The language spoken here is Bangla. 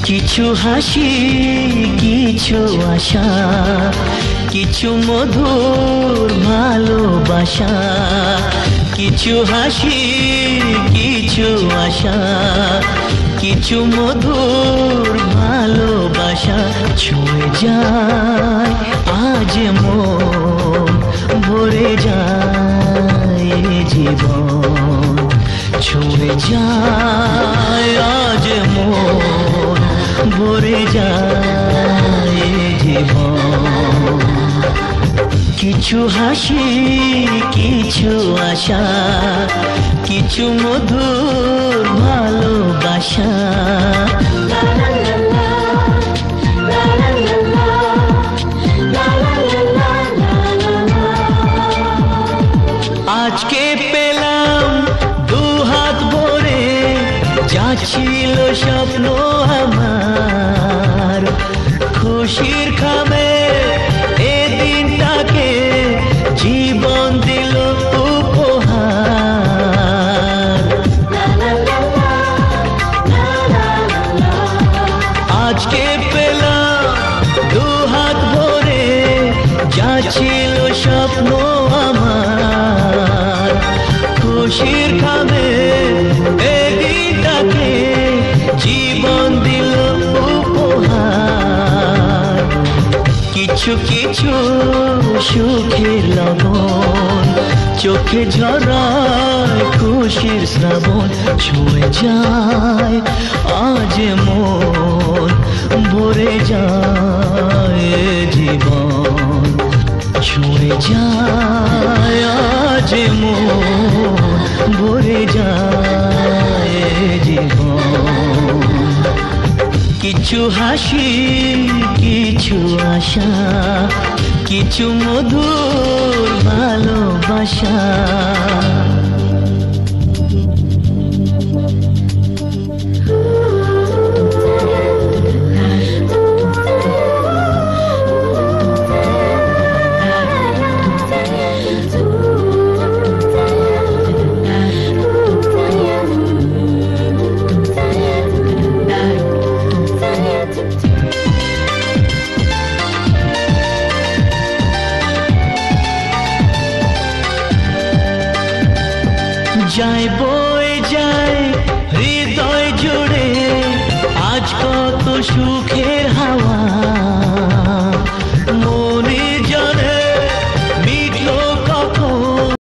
কিছু হাসি, কিছু আশা, কিছু মধুর ভালোবাসা। কিছু হাসি, কিছু আশা, কিছু মধুর ভালোবাসা। ছুঁয়ে যায় আজ মন, ভরে যায় জীবন। ছুঁয়ে যায় আজ মন, ভরে যায় জীবন। কিছু হাসি, কিছু আশা, কিছু মধুর ভালোবাসা। আজকে পেলাম দু হাত ভরে, যা ছিল স্বপ্ন আমার। খুশির খামে এ দিনটাকে জীবন দিল উপহার। আজকে পেলাম দু হাত ভরে, যা ছিল স্বপ্ন আমার। খুশির খামে এ দিনটাকে জীবন দিল উপহার। কিছু কিছু সুখের লগন, চোখে ঝরায় খুশির শ্রাবণ। ছুঁয়ে যায় আজ মন, ভরে যায় জীবন। ছুঁয়ে যায় আজ মন, ভরে যায় জীবন। কিছু হাসি, কিছু আশা, কিছু মধুর ভালোবাসা। যায় বয়ে যায় হৃদয় জুড়ে আজ কত সুখের হাওয়া।